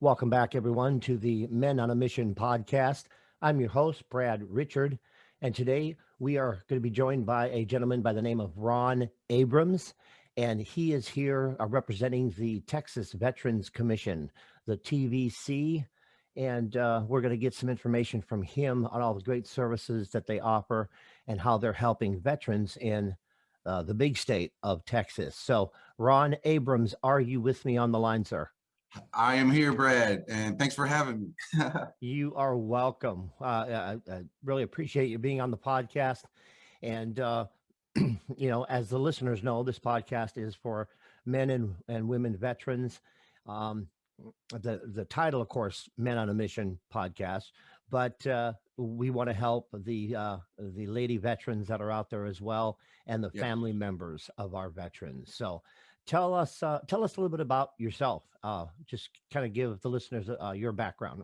Welcome back, everyone, to the Men on a Mission podcast. I'm your host, Brad Richard, and today we are going to be joined by a gentleman by the name of Ron Abrams, and he is here representing the Texas Veterans Commission, the TVC, and we're going to get some information from him on all the great services that they offer and how they're helping veterans in the big state of Texas. So, Ron Abrams, are you with me on the line, sir? I am here, Brad, and thanks for having me. You are welcome. I really appreciate you being on the podcast. And, as the listeners know, this podcast is for men and women veterans. Um, the title, of course, Men on a Mission podcast, but we want to help the lady veterans that are out there as well, and the Yes. family members of our veterans. So, tell us a little bit about yourself. Just kind of give the listeners your background.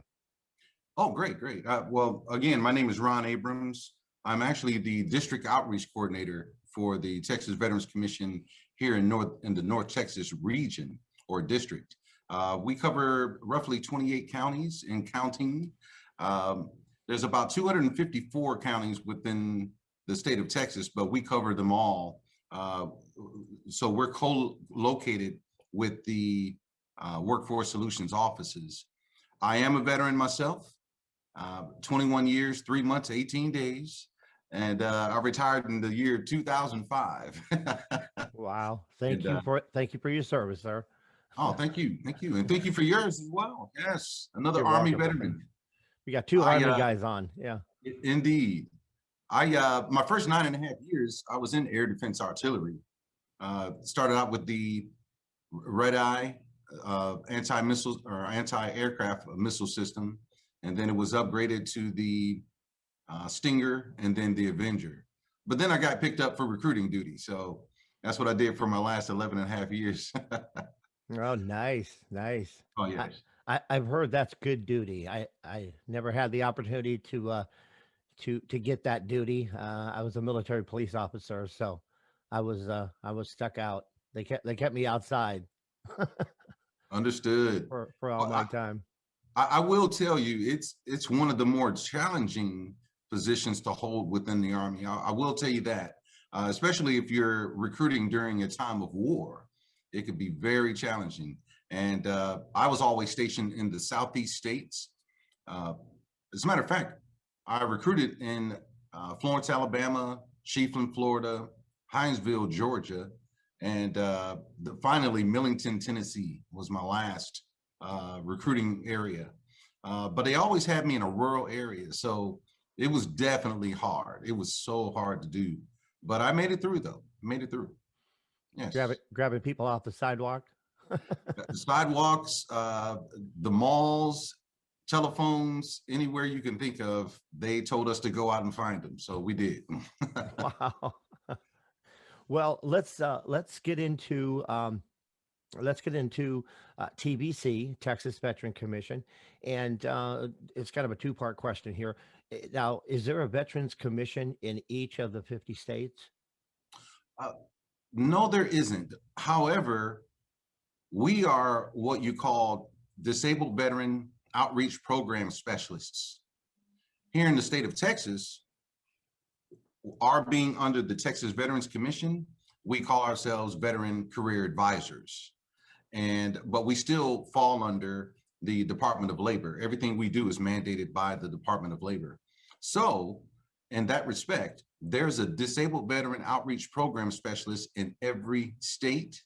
Oh, great, great. Well, again, my name is Ron Abrams. I'm actually the district outreach coordinator for the Texas Veterans Commission here in the North Texas region or district. We cover roughly 28 counties and counting. There's about 254 counties within the state of Texas, but we cover them all. So we're co-located with the Workforce Solutions offices. I am a veteran myself, 21 years, 3 months, 18 days, and I retired in the year 2005. Wow! And Thank you for your service, sir. oh, thank you, and thank you for yours as well. Yes, another You're Army welcome. veteran. We got two I Army guys on. Yeah. indeed. I my first 9.5 years, I was in air defense artillery. Started out with the Red Eye anti-missile or anti-aircraft missile system, and then it was upgraded to the Stinger and then the Avenger. But then I got picked up for recruiting duty, so that's what I did for my last 11 and a half years. Oh, nice, nice. Oh I, yes. I've heard that's good duty. I never had the opportunity to get that duty. I was a military police officer, so I was stuck out. They kept me outside Understood. for all Well, my time. I will tell you, it's one of the more challenging positions to hold within the Army. I will tell you that, especially if you're recruiting during a time of war, it could be very challenging. And I was always stationed in the Southeast states. Uh, as a matter of fact, I recruited in Florence, Alabama, Chiefland, Florida, Hinesville, Georgia, and finally Millington, Tennessee was my last recruiting area. But they always had me in a rural area, so it was definitely hard. It was so hard to do, but I made it through though. Made it through. Yes. Grabbing people off the sidewalk. The sidewalks, the malls, telephones, anywhere you can think of, they told us to go out and find them. So we did. Wow. Well, let's get into TVC, Texas Veteran Commission, and it's kind of a two-part question here. Now, is there a Veterans Commission in each of the 50 states? Uh, no, there isn't. However, we are what you call disabled veteran outreach program specialists. Here in the state of Texas, our being under the Texas Veterans Commission, we call ourselves veteran career advisors. But we still fall under the Department of Labor. Everything we do is mandated by the Department of Labor. So in that respect, there's a disabled veteran outreach program specialist in every state,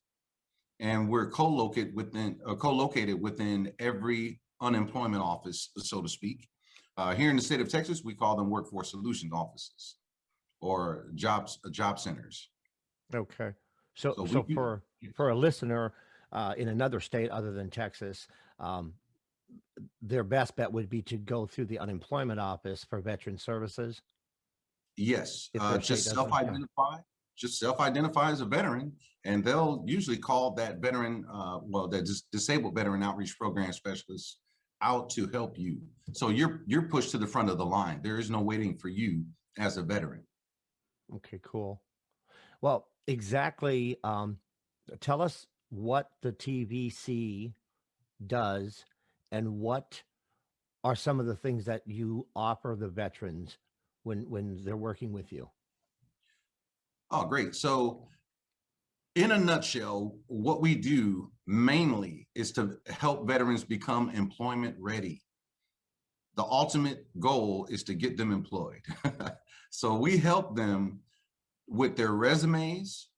and we're co-located within every unemployment office, so to speak. Here in the state of Texas, we call them workforce solutions offices or job centers. Okay. So, So so we do. for a listener in another state other than Texas, um, their best bet would be to go through the unemployment office for veteran services Yes, if their state just doesn't. Yeah. self-identify as a veteran, and they'll usually call that veteran, that disabled veteran outreach program specialist out to help you. So you're pushed to the front of the line. There is no waiting for you as a veteran. Okay, cool. Well, exactly. Tell us what the TVC does and what are some of the things that you offer the veterans when they're working with you? Oh, great. So in a nutshell, what we do mainly is to help veterans become employment ready. The ultimate goal is to get them employed. So we help them with their resumes,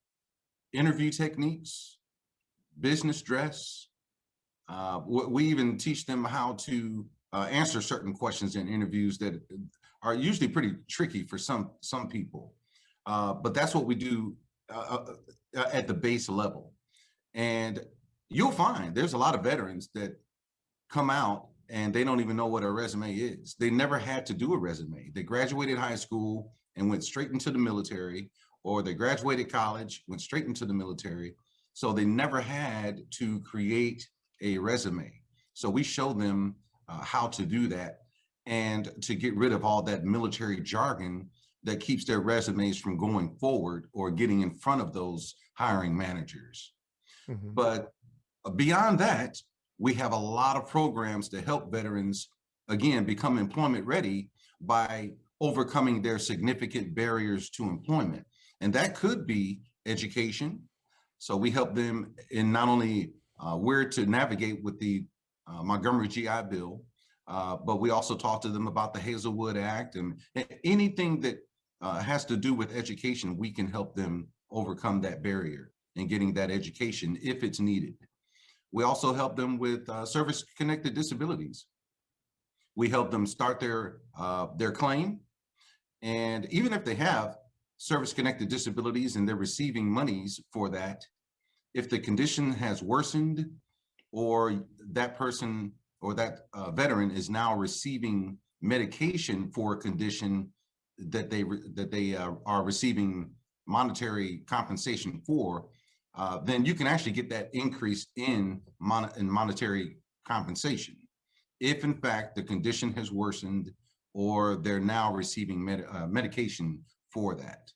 interview techniques, business dress. We even teach them how to answer certain questions in interviews that are usually pretty tricky for some people. But that's what we do at the base level. And you'll find there's a lot of veterans that come out and they don't even know what a resume is. They never had to do a resume. They graduated high school and went straight into the military, or they graduated college, went straight into the military. So they never had to create a resume. So we show them how to do that and to get rid of all that military jargon that keeps their resumes from going forward or getting in front of those hiring managers. Hmm. But beyond that, we have a lot of programs to help veterans, again, become employment ready by overcoming their significant barriers to employment. And that could be education. So we help them in not only where to navigate with the Montgomery GI Bill, but we also talk to them about the Hazelwood Act and anything that has to do with education. We can help them overcome that barrier and getting that education if it's needed. We also help them with service-connected disabilities. We help them start their claim, and even if they have service-connected disabilities and they're receiving monies for that, if the condition has worsened, or that person or that veteran is now receiving medication for a condition that they are receiving monetary compensation for, then you can actually get that increase in monetary compensation if in fact the condition has worsened or they're now receiving medication for that.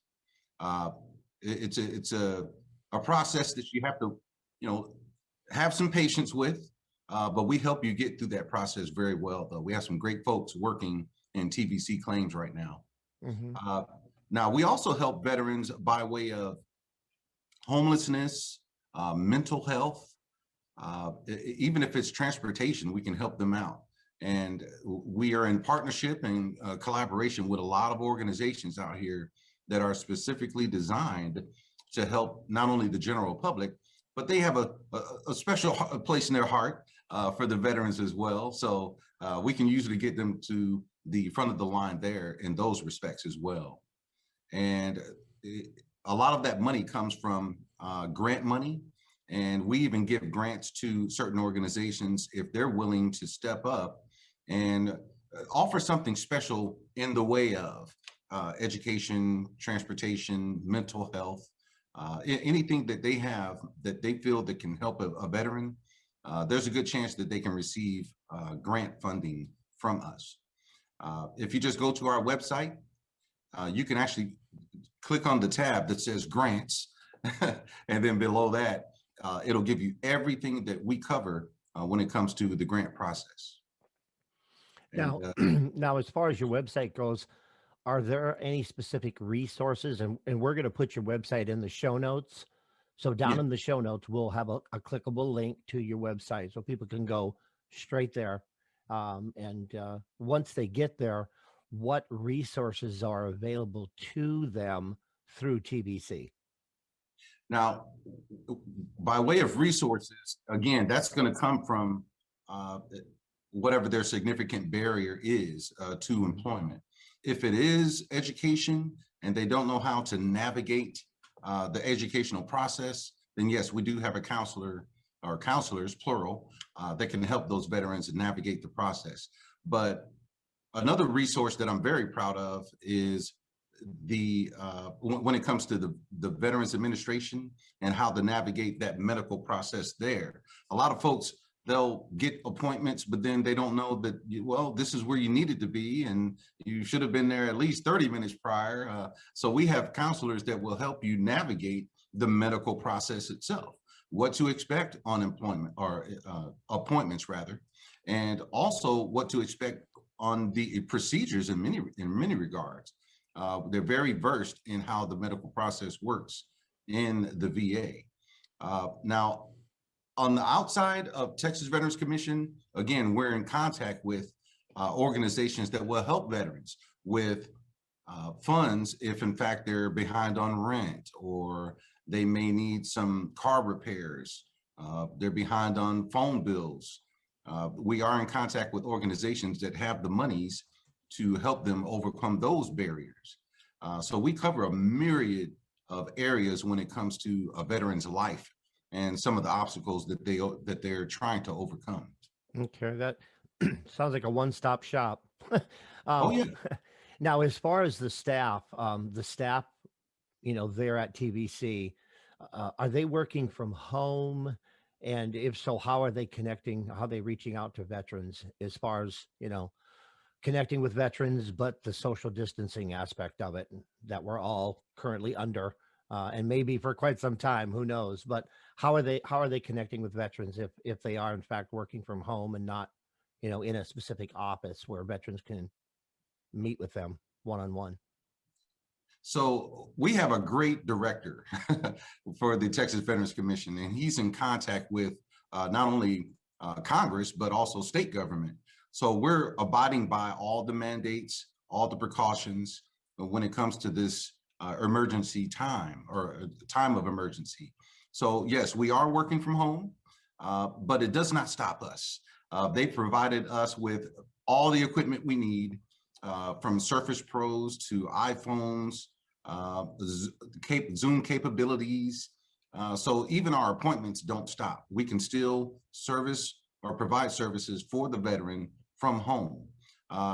It's a process that you have to, have some patience with, but we help you get through that process very well, though. We have some great folks working in TVC claims right now. Hmm. Now, we also help veterans by way of homelessness, mental health, even if it's transportation, we can help them out. And we are in partnership and collaboration with a lot of organizations out here that are specifically designed to help not only the general public, but they have a special place in their heart for the veterans as well. So we can usually get them to the front of the line there in those respects as well. And a lot of that money comes from grant money. And we even give grants to certain organizations if they're willing to step up and offer something special in the way of education, transportation, mental health, anything that they have that they feel that can help a veteran. There's a good chance that they can receive grant funding from us. If you just go to our website, you can actually click on the tab that says grants, and then below that, it'll give you everything that we cover when it comes to the grant process. Now, And now, as far as your website goes, are there any specific resources? And we're going to put your website in the show notes. So down yeah, in the show notes, we'll have a clickable link to your website so people can go straight there. And once they get there, what resources are available to them through TBC? now, by way of resources, again, that's going to come from uh, whatever their significant barrier is to employment. If it is education and they don't know how to navigate the educational process, then yes, we do have a counselor or counselors, plural, that can help those veterans navigate the process. But another resource that I'm very proud of is when it comes to the Veterans Administration and how to navigate that medical process there. A lot of folks, they'll get appointments, but then they don't know that, well, this is where you needed to be and you should have been there at least 30 minutes prior. So we have counselors that will help you navigate the medical process itself. what to expect on employment or appointments rather, and also what to expect on the procedures in many regards. They're very versed in how the medical process works in the VA. Now, on the outside of Texas Veterans Commission, again, we're in contact with organizations that will help veterans with funds if in fact they're behind on rent, or they may need some car repairs, they're behind on phone bills. We are in contact with organizations that have the monies to help them overcome those barriers. So we cover a myriad of areas when it comes to a veteran's life and some of the obstacles that they're trying to overcome. Okay, that sounds like a one-stop shop. Oh um, yeah. Now, as far as the staff, there at TVC, are they working from home? And if so, how are they connecting? How are they reaching out to veterans as far as, connecting with veterans, but the social distancing aspect of it that we're all currently under, and maybe for quite some time, who knows? But how are they connecting with veterans if they are in fact working from home and not, in a specific office where veterans can meet with them one on one? So we have a great director for the Texas Veterans Commission, and he's in contact with not only Congress, but also state government. So we're abiding by all the mandates, all the precautions when it comes to this emergency time or time of emergency. So yes, we are working from home, but it does not stop us. They provided us with all the equipment we need, from Surface Pros to iPhones, Zoom capabilities. So even our appointments don't stop. We can still service or provide services for the veteran from home.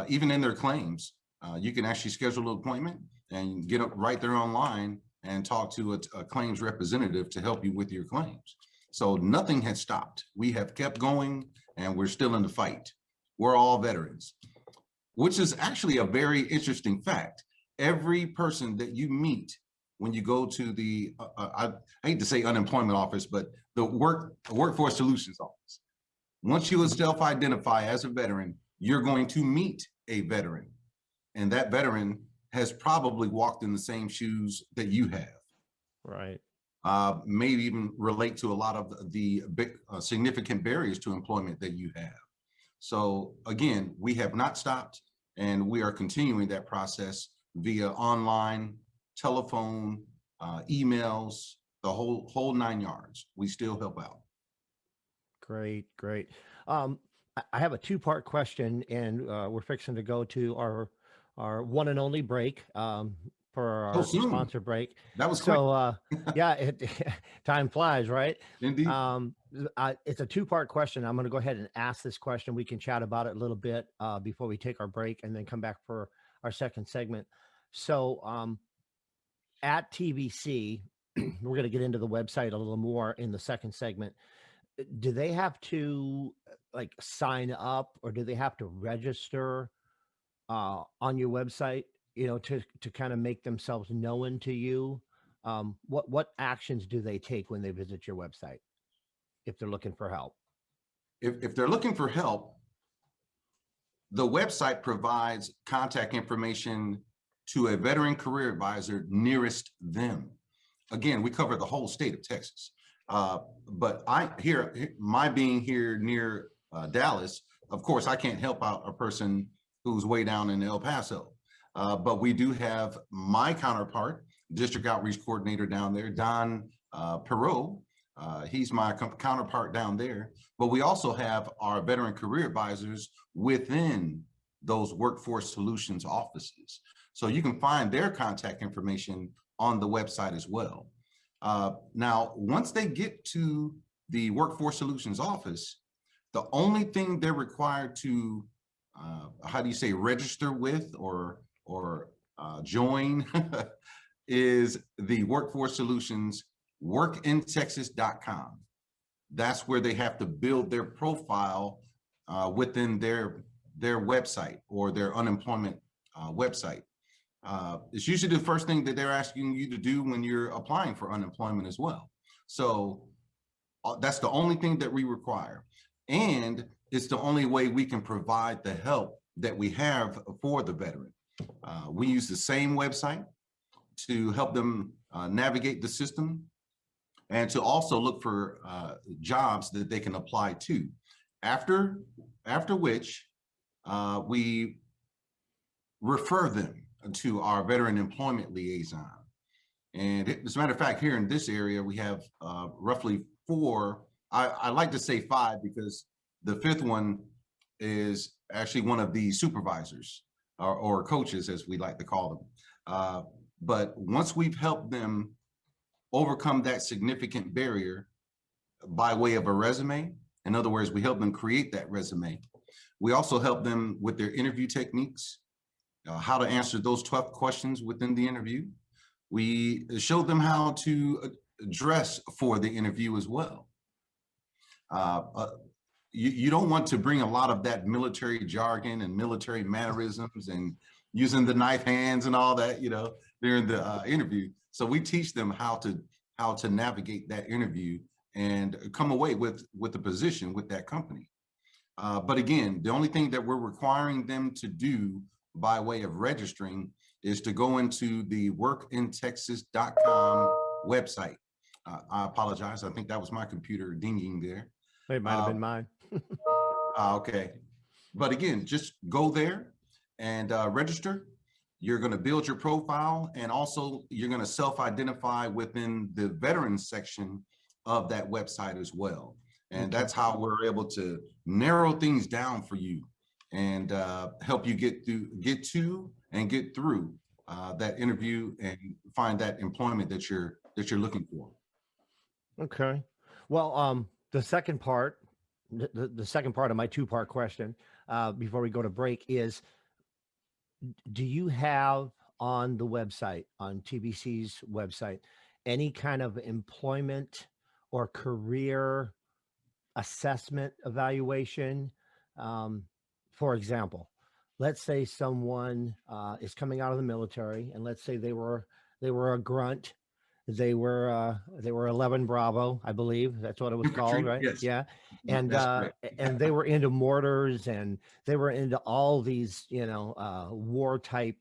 Even in their claims, you can actually schedule an appointment and get up right there online and talk to a claims representative to help you with your claims. So nothing has stopped. We have kept going, and we're still in the fight. We're all veterans, which is actually a very interesting fact. Every person that you meet when you go to the, I hate to say unemployment office, but the workforce solutions office, once you self-identify as a veteran, you're going to meet a veteran. And that veteran has probably walked in the same shoes that you have. Right. Maybe even relate to a lot of the big, significant barriers to employment that you have. So again, we have not stopped, and we are continuing that process via online, telephone, emails, the whole 9 yards. We still help out. Great, great. I have a two-part question, and we're fixing to go to our one and only break, for So our soon. sponsor break. That was quick. So, yeah, time flies, right? Indeed. It's a two-part question. I'm going to go ahead and ask this question. We can chat about it a little bit before we take our break, and then come back for our second segment. So, at TVC, we're going to get into the website a little more in the second segment. Do they have to like sign up, or do they have to register on your website, to kind of make themselves known to you? What actions do they take when they visit your website if they're looking for help? If they're looking for help, the website provides contact information to a veteran career advisor nearest them. Again, we cover the whole state of Texas. But my being here near Dallas, of course, I can't help out a person who's way down in El Paso. But we do have my counterpart, district outreach coordinator down there, Don Perot. He's my counterpart down there. But we also have our veteran career advisors within those workforce solutions offices. So you can find their contact information on the website as well. Now, once they get to the workforce solutions office, the only thing they're required to, register with or join is the Workforce Solutions workintexas.com. That's where they have to build their profile within their website or their unemployment website. It's usually the first thing that they're asking you to do when you're applying for unemployment as well. So That's the only thing that we require. And it's the only way we can provide the help that we have for the veteran. We use the same website to help them navigate the system and to also look for jobs that they can apply to. After which we refer them to our veteran employment liaison. And as a matter of fact, here in this area, we have roughly 4. I like to say 5 because the 5th one is actually one of the supervisors or coaches, as we like to call them. But once we've helped them overcome that significant barrier by way of a resume, in other words, we help them create that resume. We also help them with their interview techniques, how to answer those tough questions within the interview. We show them how to dress for the interview as well. You don't want to bring a lot of that military jargon and military mannerisms and using the knife hands and all that, during the interview. So we teach them how to navigate that interview and come away with the position with that company. But again, the only thing that we're requiring them to do by way of registering is to go into the workintexas.com website. I apologize. I think that was my computer dinging there. It might have been mine. Okay. But again, just go there and register. You're going to build your profile, and also you're going to self-identify within the veterans section of that website as well. And that's how we're able to narrow things down for you and help you get to and get through that interview and find that employment that you're looking for. Okay. Well, the second part of my 2-part question before we go to break is, do you have on the website, on TBC's website, any kind of employment or career assessment evaluation? For example, let's say someone is coming out of the military, and let's say they were a grunt. They were 11 Bravo, I believe that's what it was called, right? Yes. Yeah. And and they were into mortars, and they were into all these war type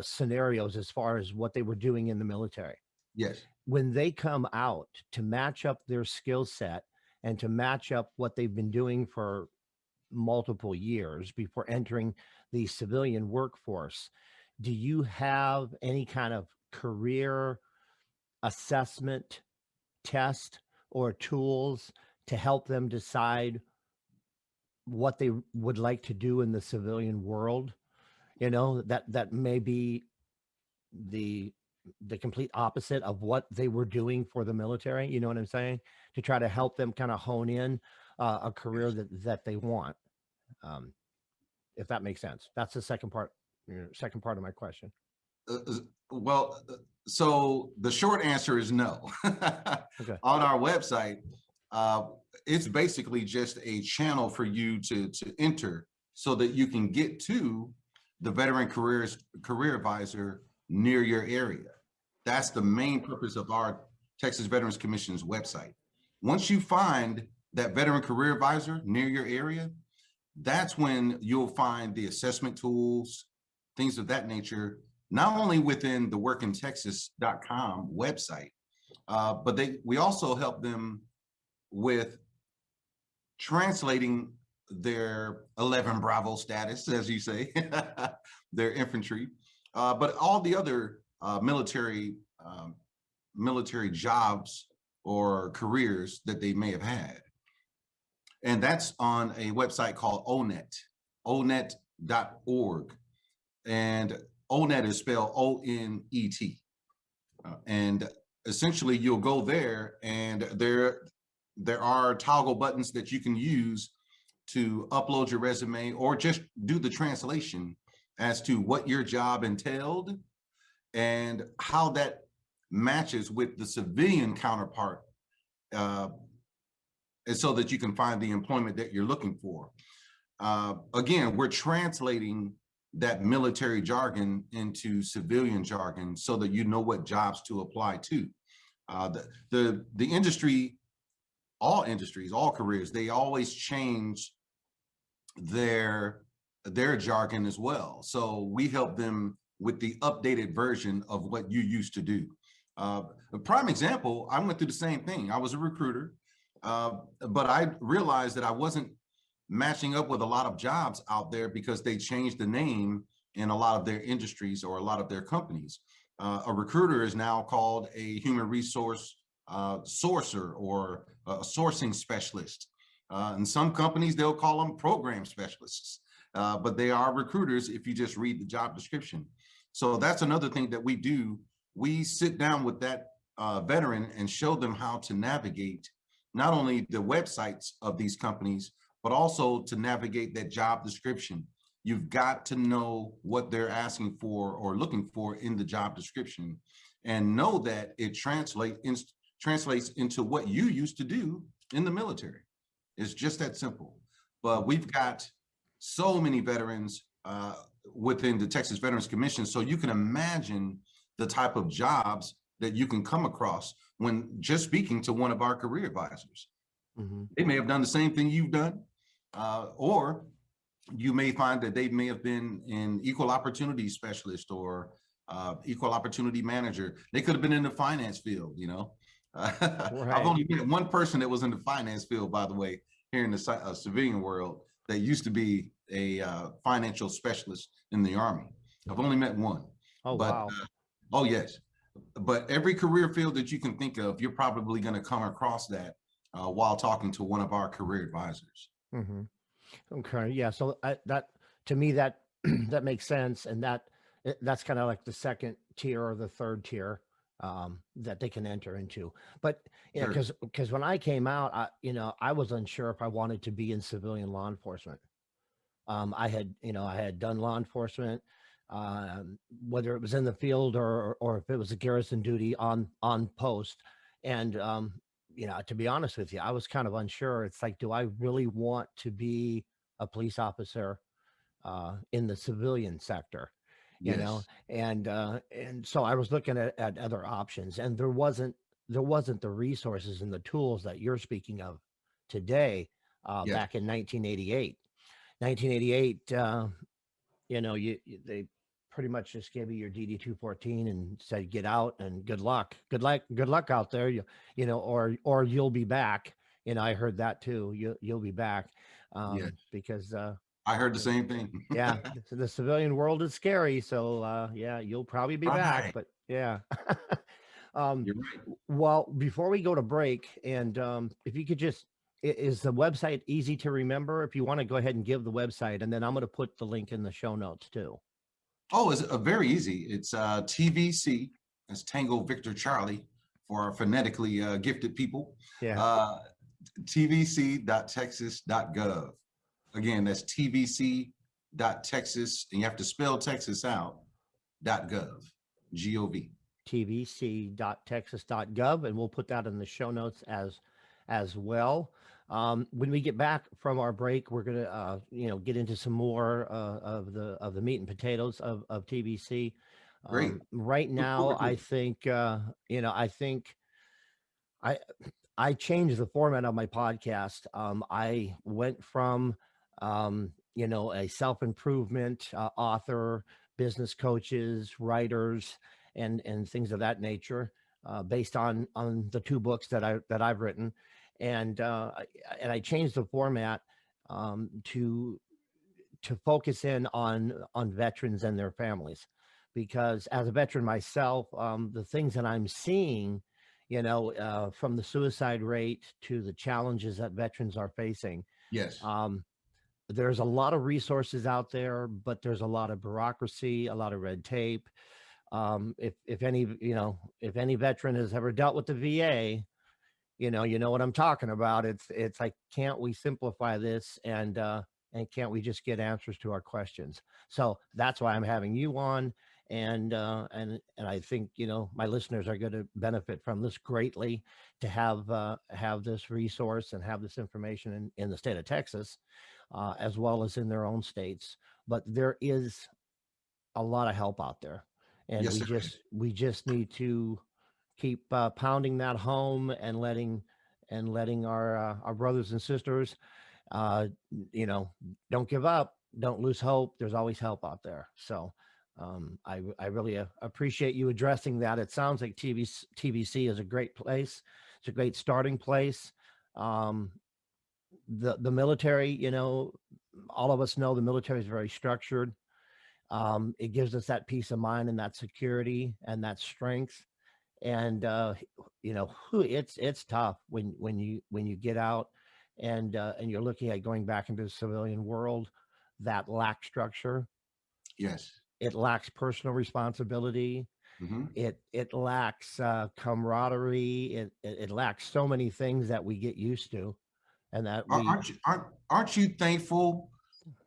scenarios as far as what they were doing in the military. Yes. When they come out, to match up their skill set and to match up what they've been doing for multiple years before entering the civilian workforce, do you have any kind of career assessment test or tools to help them decide what they would like to do in the civilian world? That may be the complete opposite of what they were doing for the military. You know what I'm saying? To try to help them kind of hone in a career that they want. If that makes sense. That's the second part of my question. Well, so the short answer is no. Okay. On our website, it's basically just a channel for you to enter so that you can get to the veteran career advisor near your area. That's the main purpose of our Texas Veterans Commission's website. Once you find that veteran career advisor near your area, that's when you'll find the assessment tools, things of that nature, not only within the workintexas.com website, but we also help them with translating their 11 Bravo status, as you say, their infantry, but all the other military jobs or careers that they may have had. And that's on a website called onet.org. And ONET is spelled O-N-E-T. And essentially you'll go there, and there are toggle buttons that you can use to upload your resume or just do the translation as to what your job entailed and how that matches with the civilian counterpart, and so that you can find the employment that you're looking for. Again, we're translating that military jargon into civilian jargon so that you know what jobs to apply to. The industry all industries, all careers, they always change their their jargon as well. So we help them with the updated version of what you used to do. A prime example, I went through the same thing. I was a recruiter, but I realized that I wasn't matching up with a lot of jobs out there because they changed the name in a lot of their industries or a lot of their companies. A recruiter is now called a human resource sourcer or a sourcing specialist. In some companies, they'll call them program specialists, but they are recruiters if you just read the job description. So that's another thing that we do. We sit down with that veteran and show them how to navigate not only the websites of these companies, but also to navigate that job description. You've got to know what they're asking for or looking for in the job description and know that it translates into what you used to do in the military. It's just that simple. But we've got so many veterans within the Texas Veterans Commission. So you can imagine the type of jobs that you can come across when just speaking to one of our career advisors. Mm-hmm. They may have done the same thing you've done, or you may find that they may have been an equal opportunity specialist or equal opportunity manager. They could have been in the finance field, you know. I've only met one person that was in the finance field, by the way, here in the civilian world that used to be a financial specialist in the Army. I've only met one. Oh, but wow. oh yes, but every career field that you can think of, you're probably going to come across that while talking to one of our career advisors. Mm-hmm. Okay, yeah. So that to me that that makes sense, and that's kind of like the second tier or the third tier that they can enter into. But you know, Sure. because when I came out, I was unsure if I wanted to be in civilian law enforcement. I had done law enforcement, whether it was in the field or if it was a garrison duty on post, and to be honest with you, I was kind of unsure. It's like, do I really want to be a police officer in the civilian sector? Yes. And so I was looking at other options, and there wasn't the resources and the tools that you're speaking of today Yes. back in 1988. 1988, they pretty much just gave you your DD 214 and said, get out and good luck out there. Or you'll be back. I heard that too. You'll be back. Yes. Because, I heard the same thing. yeah, the civilian world is scary. So, yeah, you'll probably be back, Right. but yeah. um, You're right. well, before we go to break, and if you could just, is the website easy to remember? If you want to go ahead and give the website, and then I'm going to put the link in the show notes too. Oh, it's very easy. It's TVC, that's Tango Victor Charlie for our phonetically gifted people. Yeah. Uh, tvc.texas.gov. Again, that's tvc.texas, and you have to spell Texas out, .gov, G-O-V. tvc.texas.gov, and we'll put that in the show notes as well. When we get back from our break, we're gonna get into some more of the meat and potatoes of TVC. Great. Right Look now, forward to I it. think I think I I changed the format of my podcast. I went from a self-improvement author, business coaches, writers, and things of that nature, based on the two books that I've written, and I changed the format to focus in on veterans and their families, because as a veteran myself, the things that I'm seeing, from the suicide rate to the challenges that veterans are facing. Yes. um, there's a lot of resources out there, but there's a lot of bureaucracy, a lot of red tape. If any veteran has ever dealt with the VA, you know what I'm talking about. It's like, can't we simplify this, and can't we just get answers to our questions? So that's why I'm having you on, and I think my listeners are going to benefit from this greatly, to have this resource and have this information in the state of Texas, as well as in their own states. But there is a lot of help out there, and Yes, we sir. just we just need to keep pounding that home and letting and letting our brothers and sisters, uh, you know, don't give up, don't lose hope. There's always help out there. So I really appreciate you addressing that. It sounds like TVC is a great place. It's a great starting place. Um, the military, all of us know the military is very structured. It gives us that peace of mind and that security and that strength. And it's tough when you get out and you're looking at going back into the civilian world that lacks structure. Yes. It lacks personal responsibility. Hmm. It lacks camaraderie. It lacks so many things that we get used to, and that we. Aren't you thankful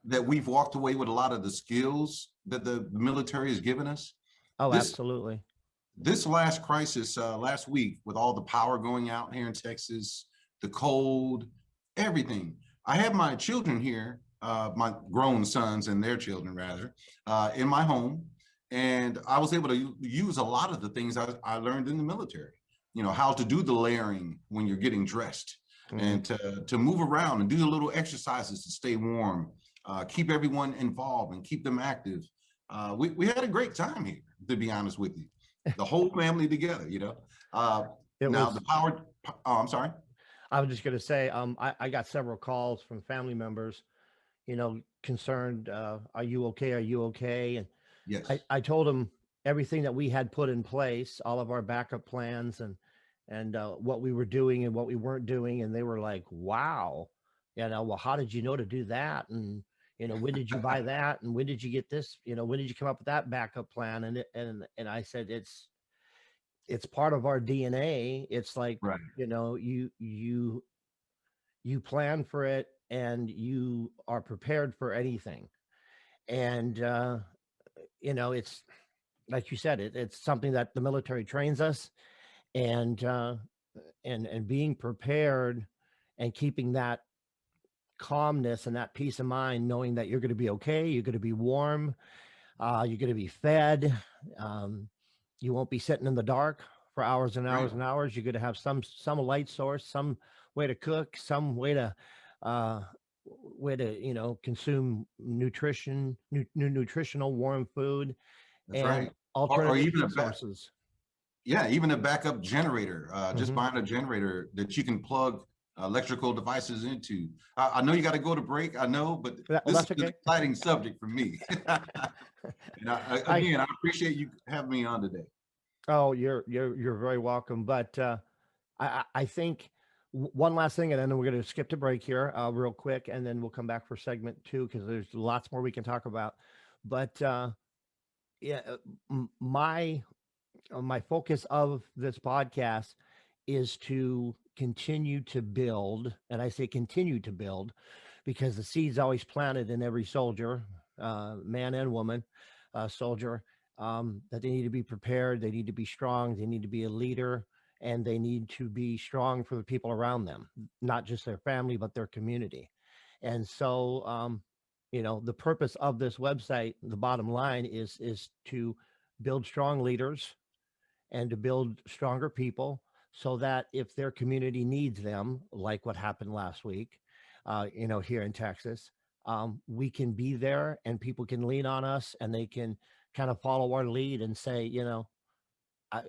that we've walked away with a lot of the skills that the military has given us? Oh, This absolutely. this last crisis, last week, with all the power going out here in Texas, the cold, everything. I have my children here, my grown sons and their children rather, in my home, and I was able to use a lot of the things I learned in the military. You know how to do the layering when you're getting dressed, Hmm. and to move around and do the little exercises to stay warm, keep everyone involved and keep them active. We had a great time here, to be honest with you, the whole family together, you know. Uh, It Now the was. power, oh, I'm sorry. I was just going to say, I got several calls from family members, concerned. Are you okay? Are you okay? And Yes, I told them everything that we had put in place, all of our backup plans and what we were doing and what we weren't doing, and they were like, "Wow, well, how did you know to do that?" And when did you buy that? And when did you get this? When did you come up with that backup plan? And I said, it's part of our DNA. It's like, right, you plan for it and you are prepared for anything. And it's like you said, it's something that the military trains us, and and being prepared and keeping that calmness and that peace of mind, knowing that you're going to be okay, you're going to be warm, you're going to be fed, um, you won't be sitting in the dark for hours and right, hours and hours. You're going to have some light source, some way to cook, some uh, consume new nutritional warm food that's and right. Or alternative even heat sources. yeah, even a backup generator. Just Hmm. buying a generator that you can plug electrical devices into. I know you got to go to break. I know, but Well, this is that's an okay. exciting subject for me. And I again, I appreciate you having me on today. Oh, you're very welcome. But I think one last thing, and then we're going to skip to break here real quick, and then we'll come back for segment two because there's lots more we can talk about. But yeah, my focus of this podcast is to continue to build, and I say continue to build because the seed's always planted in every soldier, man and woman, soldier, that they need to be prepared, they need to be strong, they need to be a leader, and they need to be strong for the people around them, not just their family, but their community. And so, the purpose of this website, the bottom line is to build strong leaders and to build stronger people so that if their community needs them, like what happened last week, here in Texas, we can be there and people can lean on us and they can kind of follow our lead and say,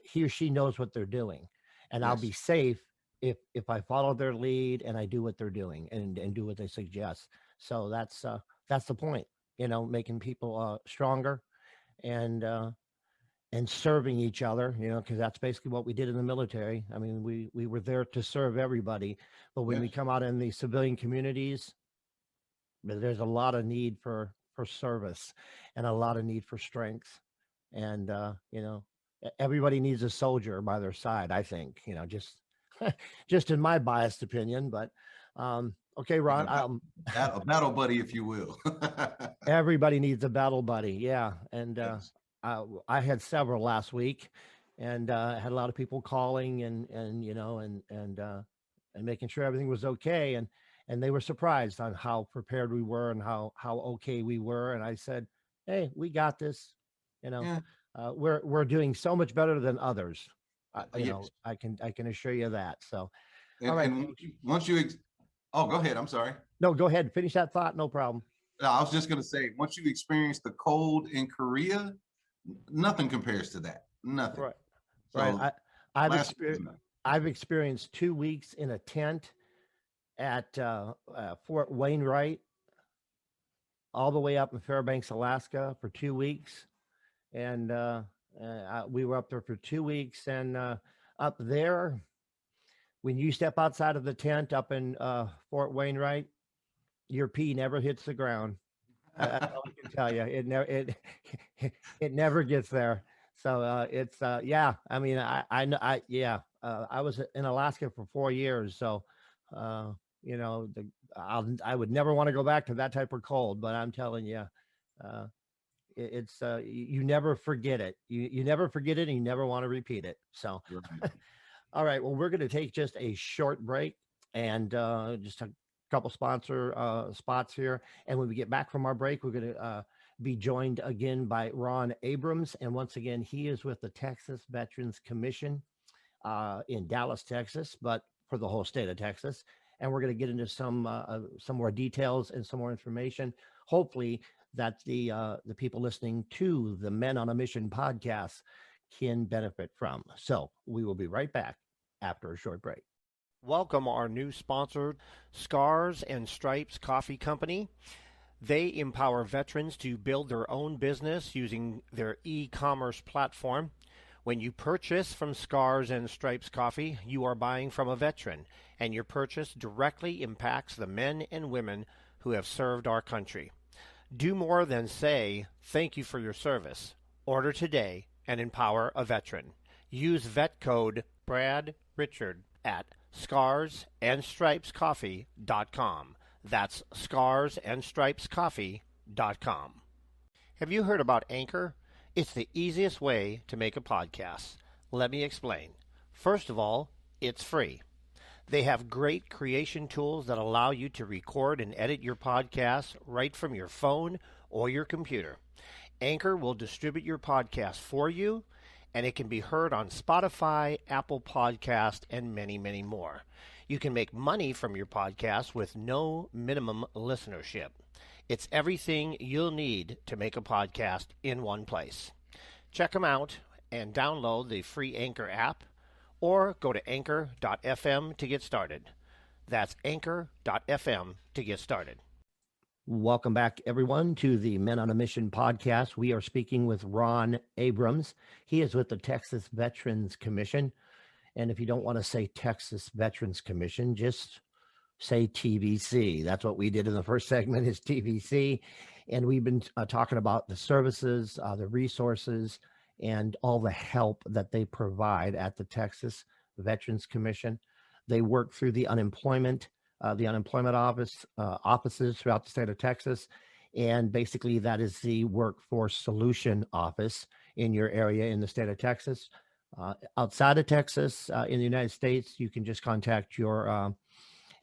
he or she knows what they're doing, and I'll be Yes, safe if I follow their lead and I do what they're doing and do what they suggest. So that's the point, making people stronger and and serving each other, because that's basically what we did in the military. I mean, we were there to serve everybody, but when we yes. come out in the civilian communities, there's a lot of need for service and a lot of need for strength, and everybody needs a soldier by their side. I think, just just in my biased opinion, but okay, Yeah, Ron. a battle buddy, if you will. Everybody needs a battle buddy. Yeah. And Yes, I had several last week, and had a lot of people calling and making sure everything was okay. And they were surprised on how prepared we were and how okay we were. And I said, "Hey, we got this. You know, yeah, we're doing so much better than others. yes. I can assure you that." So All right. And oh, go ahead. I'm sorry. No, go ahead. Finish that thought. No problem. I was just going to say, once you experience the cold in Korea, nothing compares to that. Nothing. Right. Right. So I've last experienced I've experienced 2 weeks in a tent at Fort Wainwright, all the way up in Fairbanks, Alaska, for 2 weeks, and we were up there for 2 weeks, and up there, when you step outside of the tent up in Fort Wainwright, your pee never hits the ground. That's all I can tell you. It never gets there. So it's yeah. I mean, I know yeah. I was in Alaska for 4 years, so you know, I would never want to go back to that type of cold. But I'm telling you, uh, it's you never forget it. You never forget it, and you never want to repeat it. So right. all right. Well, we're going to take just a short break and just a couple sponsor spots here. And when we get back from our break, we're going to be joined again by Ron Abrams. And once again, he is with the Texas Veterans Commission in Dallas, Texas, but for the whole state of Texas. And we're going to get into some more details and some more information. Hopefully, that the people listening to the Men on a Mission podcast can benefit from. So we will be right back after a short break. Welcome our new sponsor, Scars and Stripes Coffee Company. They empower veterans to build their own business using their e-commerce platform. When you purchase from Scars and Stripes Coffee, you are buying from a veteran, and your purchase directly impacts the men and women who have served our country. Do more than say, thank you for your service. Order today and empower a veteran. Use vet code Brad Richard at scarsandstripescoffee.com. That's scarsandstripescoffee.com. Have you heard about Anchor? It's the easiest way to make a podcast. Let me explain. First of all, it's free. They have great creation tools that allow you to record and edit your podcast right from your phone or your computer. Anchor will distribute your podcast for you, and it can be heard on Spotify, Apple Podcast, and many, many more. You can make money from your podcast with no minimum listenership. It's everything you'll need to make a podcast in one place. Check them out and download the free Anchor app, or go to anchor.fm to get started. That's anchor.fm to get started. Welcome back, everyone, to the Men on a Mission podcast. We are speaking with Ron Abrams. He is with the Texas Veterans Commission. And if you don't want to say Texas Veterans Commission, just say TVC. That's what we did in the first segment, is TVC. And we've been talking about the services, the resources, and all the help that they provide at the Texas Veterans Commission. They work through the unemployment offices throughout the state of Texas. And basically that is the workforce solution office in your area in the state of Texas. Outside of Texas, in the United States, you can just contact your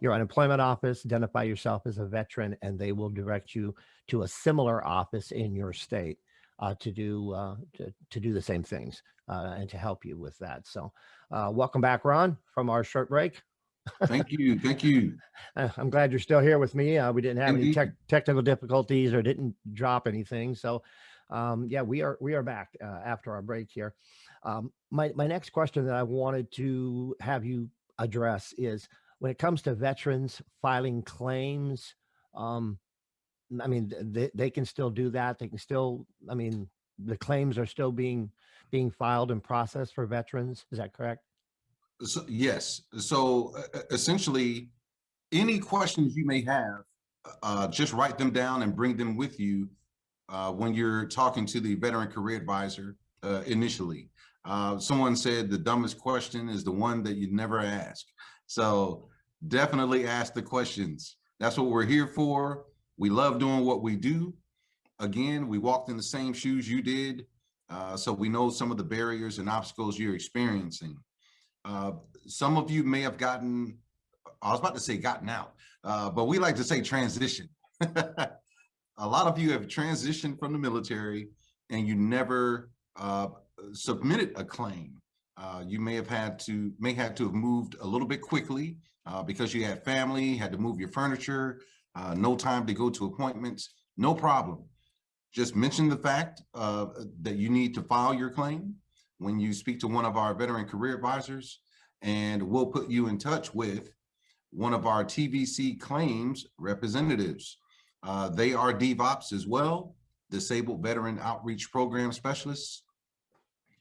unemployment office, identify yourself as a veteran, and they will direct you to a similar office in your state to do the same things and to help you with that. So welcome back, Ron, from our short break. Thank you. Thank you. I'm glad you're still here with me. We didn't have Indeed. any technical difficulties or didn't drop anything. So yeah, we are back after our break here. My next question that I wanted to have you address is, when it comes to veterans filing claims, I mean, they can still do that. They can still, I mean, the claims are still being filed and processed for veterans. Is that correct? So, yes. So essentially, any questions you may have, just write them down and bring them with you when you're talking to the Veteran Career Advisor initially. Someone said the dumbest question is the one that you never ask. So definitely ask the questions. That's what we're here for. We love doing what we do. Again, we walked in the same shoes you did. So we know some of the barriers and obstacles you're experiencing. Some of you may have gotten, I was about to say gotten out, but we like to say transition. A lot of you have transitioned from the military and you never submitted a claim. You may have had to have moved a little bit quickly because you had family, had to move your furniture, no time to go to appointments, no problem. Just mention the fact that you need to file your claim when you speak to one of our veteran career advisors, and we'll put you in touch with one of our TVC claims representatives. They are DVOPs as well, Disabled Veteran Outreach Program Specialists,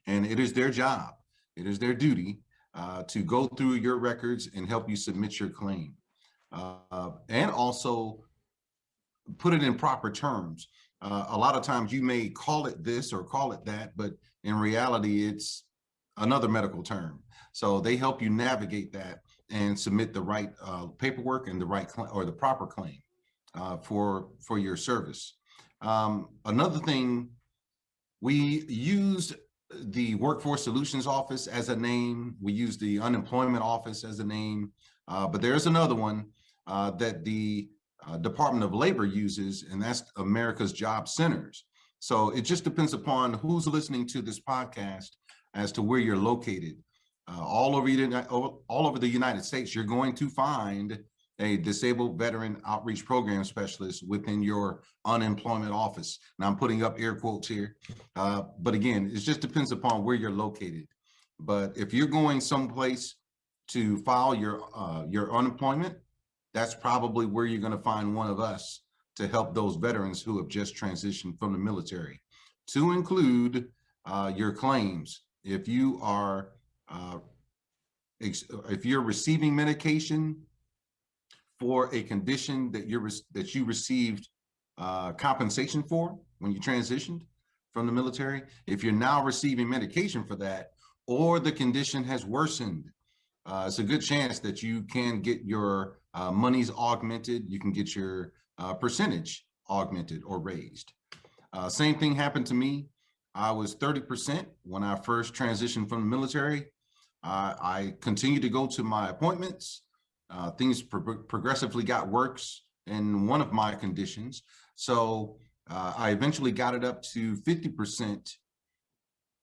and it is their job, it is their duty to go through your records and help you submit your claim. And also put it in proper terms. A lot of times you may call it this or call it that, but in reality, it's another medical term. So they help you navigate that and submit the right paperwork and the right or the proper claim for your service. Another thing, we used the Workforce Solutions Office as a name. We use the Unemployment Office as a name, but there's another one that the Department of Labor uses, and that's America's Job Centers. So it just depends upon who's listening to this podcast as to where you're located. All over the United States, you're going to find a Disabled Veteran Outreach Program Specialist within your unemployment office. Now I'm putting up air quotes here, but again, it just depends upon where you're located. But if you're going someplace to file your unemployment, that's probably where you're going to find one of us to help those veterans who have just transitioned from the military, to include your claims. If you are if you're receiving medication for a condition that you received compensation for when you transitioned from the military, if you're now receiving medication for that, or the condition has worsened, it's a good chance that you can get your monies augmented. You can get your percentage augmented or raised. Same thing happened to me. I was 30% when I first transitioned from the military. I continued to go to my appointments. Things progressively got worse in one of my conditions. So I eventually got it up to 50%,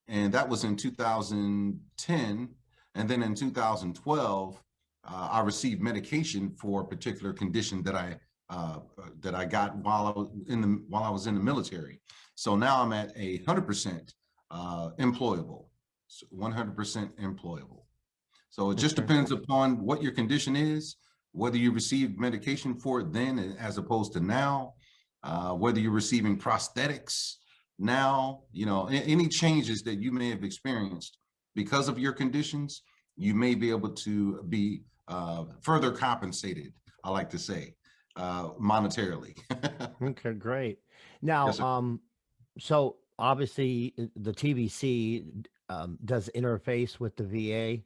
and that was in 2010. And then in 2012, I received medication for a particular condition that I got while I was in the military. So now I'm at 100% employable, 100% employable. So it just depends upon what your condition is, whether you received medication for it then as opposed to now, whether you're receiving prosthetics now, any changes that you may have experienced because of your conditions, you may be able to be further compensated, I like to say, monetarily. Okay, great. Now, Yes, sir. so obviously the TVC does interface with the VA,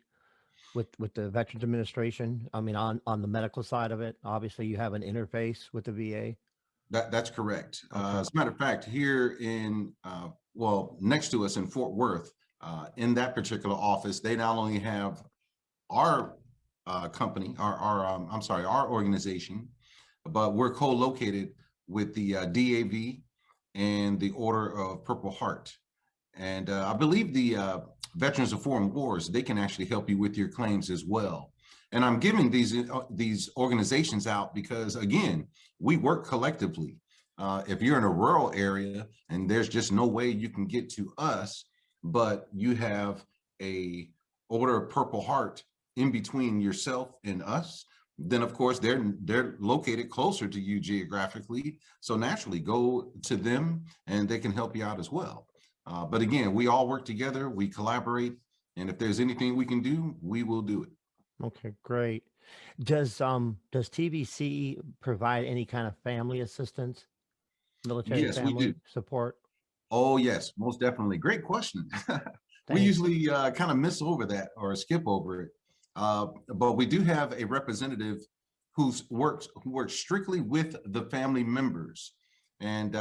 with the Veterans Administration. I mean, on the medical side of it, obviously you have an interface with the VA. That's correct. Okay. As a matter of fact, here next to us in Fort Worth, in that particular office, they not only have our company, our organization, but we're co-located with the DAV and the Order of Purple Heart. And I believe the Veterans of Foreign Wars, they can actually help you with your claims as well. And I'm giving these organizations out because, again, we work collectively. If you're in a rural area and there's just no way you can get to us, but you have a Order of Purple Heart in between yourself and us, then of course they're located closer to you geographically. So naturally go to them and they can help you out as well. But again, we all work together, we collaborate, and if there's anything we can do, we will do it. Okay, great. Does TVC provide any kind of family assistance, military Yes, we do. family support? Oh, yes, most definitely. Great question. We Thanks. usually kind of miss over that or skip over it. But we do have a representative who works strictly with the family members. And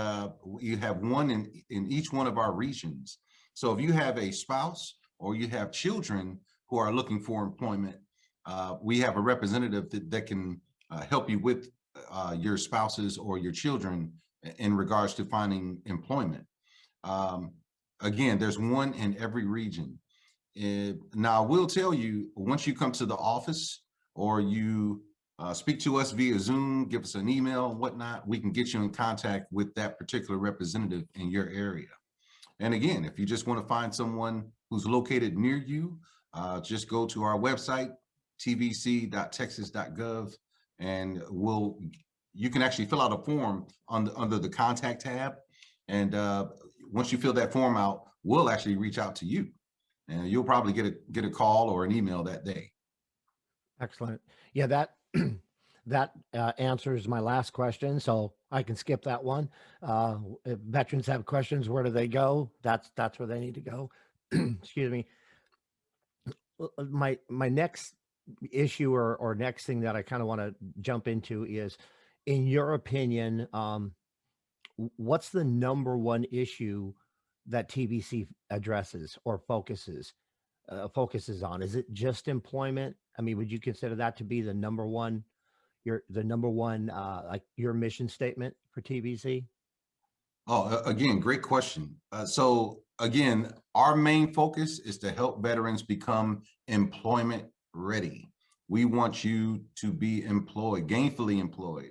you have one in each one of our regions. So if you have a spouse or you have children who are looking for employment, we have a representative that can help you with your spouses or your children in regards to finding employment. Again, there's one in every region. Now, I will tell you, once you come to the office or you speak to us via Zoom, give us an email and whatnot, we can get you in contact with that particular representative in your area. And again, if you just want to find someone who's located near you, just go to our website, tvc.texas.gov, and you can actually fill out a form under the contact tab. And once you fill that form out, we'll actually reach out to you, and you'll probably get a call or an email that day. Excellent. Yeah, that that answers my last question, so I can skip that one. If veterans have questions, where do they go? That's where they need to go. Excuse me. My next issue or next thing that I kind of want to jump into is, in your opinion, what's the number one issue that TBC addresses or focuses on? Is it just employment? I mean, would you consider that to be the number one, like your mission statement for TBC? Oh, again, great question. So again, our main focus is to help veterans become employment ready. We want you to be employed, gainfully employed.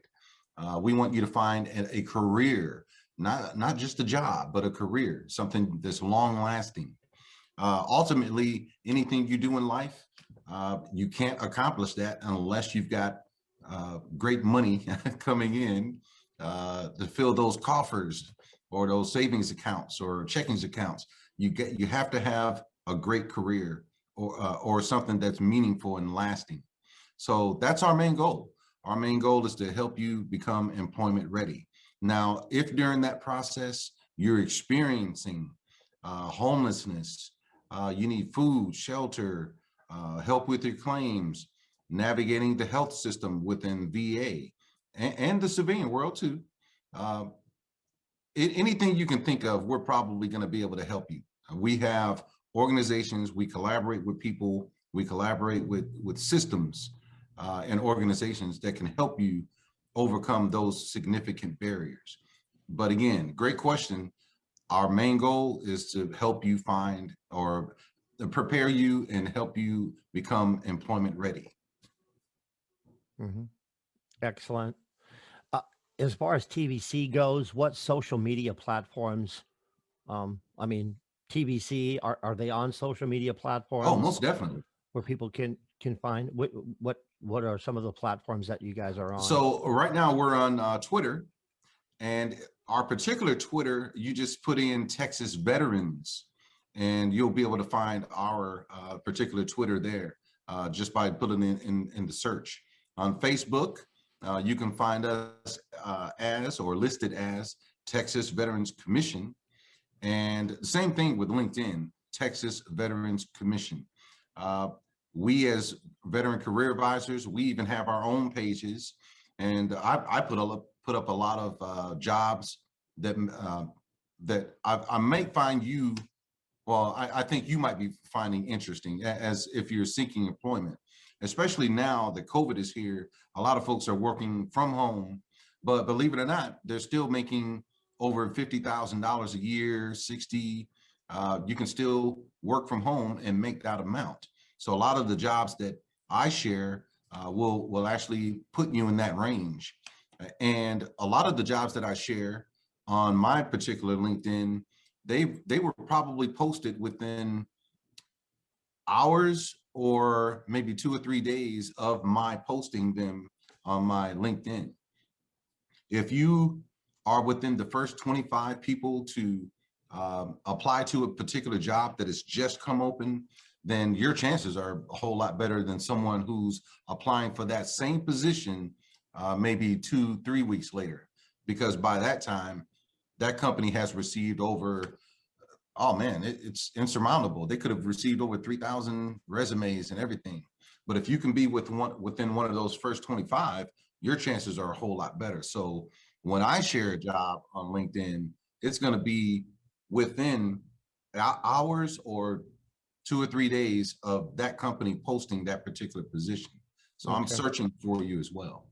We want you to find a career, not just a job, but a career, something that's long lasting. Ultimately, anything you do in life, you can't accomplish that unless you've got great money coming in to fill those coffers or those savings accounts or checkings accounts. You have to have a great career or something that's meaningful and lasting. So that's our main goal. Our main goal is to help you become employment ready. Now, if during that process you're experiencing homelessness, you need food, shelter, help with your claims, navigating the health system within VA and the civilian world too. Anything you can think of, we're probably going to be able to help you. We have organizations, we collaborate with people, we collaborate with systems and organizations that can help you overcome those significant barriers. But again, great question. Our main goal is to help you find or prepare you and help you become employment ready. Hmm. Excellent. Uh, as far as TVC goes, what social media platforms? I mean, TVC, are they on social media Oh, platforms most definitely. where people can find what are some of the platforms that you guys are on? So right now we're on Twitter, and our particular Twitter, you just put in Texas Veterans, and you'll be able to find our particular Twitter there just by putting in the search. On Facebook, you can find us as or listed as Texas Veterans Commission. And the same thing with LinkedIn, Texas Veterans Commission. Uh, we as veteran career advisors, we even have our own pages. And I put up a lot of jobs that I may find you, well, I think you might be finding interesting as if you're seeking employment, especially now that COVID is here. A lot of folks are working from home, but believe it or not, they're still making over $50,000 a year, 60. You can still work from home and make that amount. So a lot of the jobs that I share will actually put you in that range. And a lot of the jobs that I share on my particular LinkedIn, they were probably posted within hours or maybe 2 or 3 days of my posting them on my LinkedIn. If you are within the first 25 people to apply to a particular job that has just come open, then your chances are a whole lot better than someone who's applying for that same position maybe 2, 3 weeks later, because by that time, that company has received over, oh man, it's insurmountable. They could have received over 3,000 resumes and everything. But if you can be within one of those first 25, your chances are a whole lot better. So when I share a job on LinkedIn, it's going to be within hours or 2 or 3 days of that company posting that particular position. So I'm Okay. searching for you as well.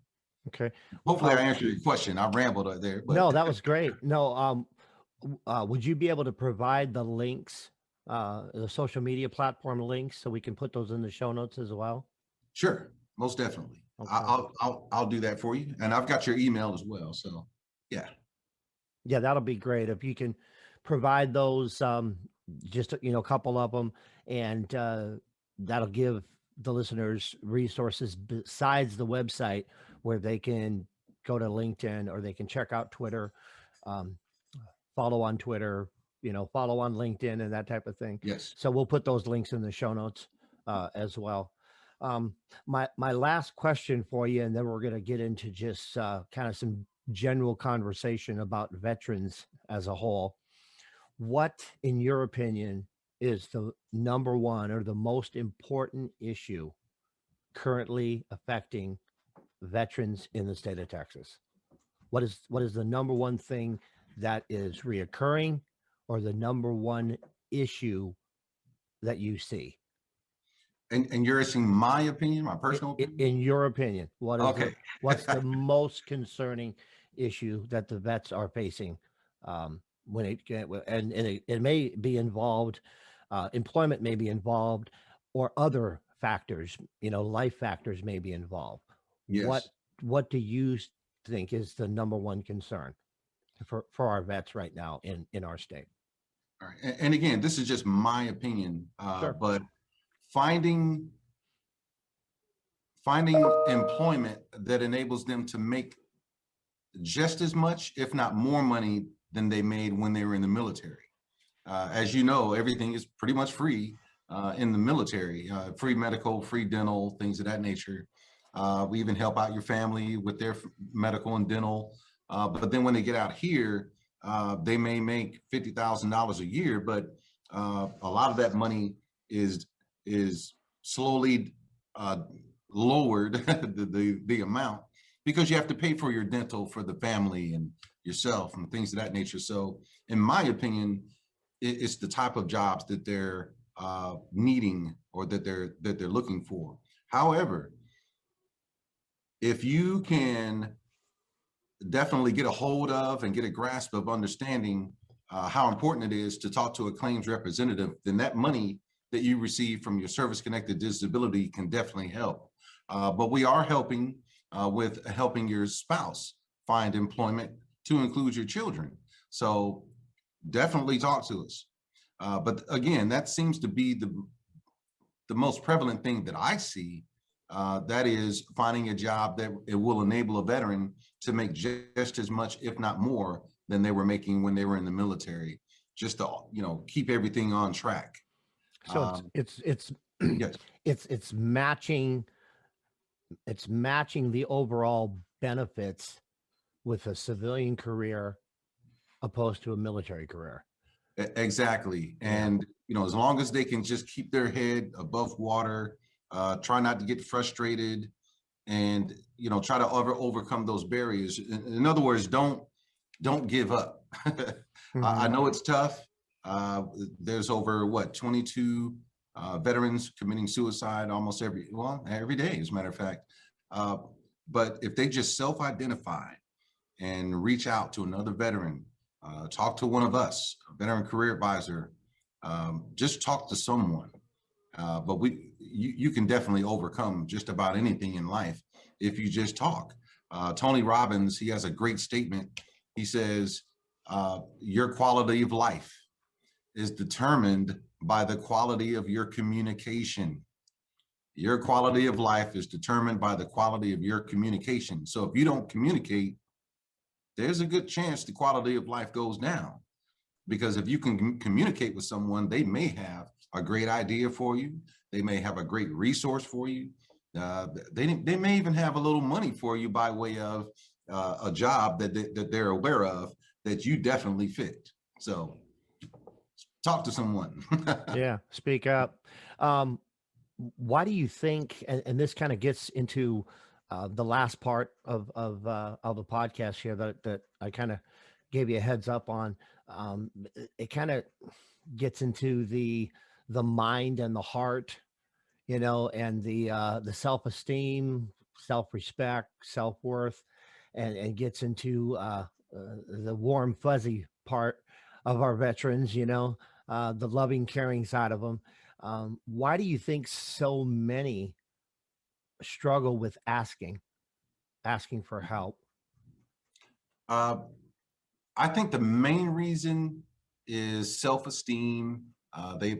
Okay. Hopefully I answered your question. I rambled there, but No, that was great. No, would you be able to provide the links, the social media platform links, so we can put those in the show notes as well? sure. most definitely. Okay. I'll do that for you, and I've got your email as well. So yeah, Yeah, that'll be great if you can provide those, just a couple of them, and that'll give the listeners resources besides the website where they can go to LinkedIn or they can check out Twitter, um, follow on Twitter, follow on LinkedIn and that type of thing. yes. So we'll put those links in the show notes as well. Um, my last question for you, and then we're going to get into just kind of some general conversation about veterans as a whole. What, in your opinion, is the number one or the most important issue currently affecting veterans in the state of Texas? What is the number one thing that is reoccurring, or the number one issue that you see? And you're asking my opinion, my personal opinion. In your opinion, Okay. what's the most concerning issue that the vets are facing, when it may be involved, employment may be involved, or other factors, life factors may be involved. What Yes. what do you think is the number one concern for our vets right now in our state? All right. And again, this is just my opinion, Sure. but finding finding employment that enables them to make just as much, if not more money than they made when they were in the military. As you know, everything is pretty much free in the military, free medical, free dental, things of that nature. We even help out your family with their medical and dental. But then when they get out here, they may make $50,000 a year, but a lot of that money is slowly uh, lowered the amount because you have to pay for your dental for the family and yourself and things of that nature. So, in my opinion, it's the type of jobs that they're needing or that they're looking for. However, if you can definitely get a hold of and get a grasp of understanding how important it is to talk to a claims representative, then that money that you receive from your service-connected disability can definitely help. But we are helping with helping your spouse find employment to include your children. So definitely talk to us. But again, that seems to be the most prevalent thing that I see. That is finding a job that it will enable a veteran to make just as much, if not more, than they were making when they were in the military, just to keep everything on track. So Um, it's yes, it's matching the overall benefits with a civilian career opposed to a military career. exactly. Yeah. And as long as they can just keep their head above water, try not to get frustrated, and try to overcome those barriers. In other words, don't give up. I Hmm. know it's tough. There's over 22 veterans committing suicide almost every day, as a matter of fact. Uh, but if they just self-identify and reach out to another veteran, talk to one of us, a veteran career advisor, just talk to someone. But you can definitely overcome just about anything in life if you just talk. Tony Robbins, he has a great statement. He says, your quality of life is determined by the quality of your communication. Your quality of life is determined by the quality of your communication. So if you don't communicate, there's a good chance the quality of life goes down. Because if you can communicate with someone, they may have a great idea for you. They may have a great resource for you. They may even have a little money for you by way of a job that they're aware of that you definitely fit. So talk to someone. Yeah. Speak up. Um, why do you think? And this kind of gets into the last part of the podcast here that I kind of gave you a heads up on. It kind of gets into the mind and the heart, and the self-esteem, self-respect, self-worth, and gets into the warm fuzzy part of our veterans, the loving caring side of them. Why do you think so many struggle with asking for help? Uh, I think the main reason is self-esteem. They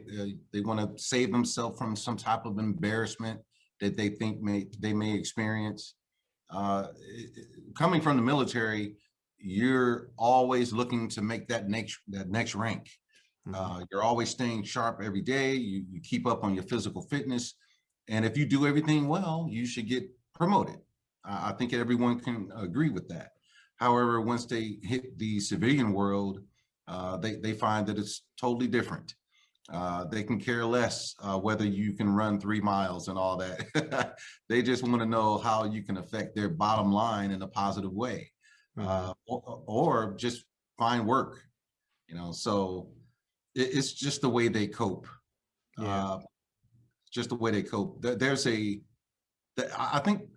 want to save themselves from some type of embarrassment that they think they may experience. Coming from the military, you're always looking to make that next rank. Hmm. You're always staying sharp every day. You keep up on your physical fitness, and if you do everything well, you should get promoted. I think everyone can agree with that. However, once they hit the civilian world, they find that it's totally different. They can care less whether you can run 3 miles and all that. They just want to know how you can affect their bottom line in a positive way, Hmm. or just find work. So it's just the way they cope. Yeah. Uh, just the way they cope. There's I think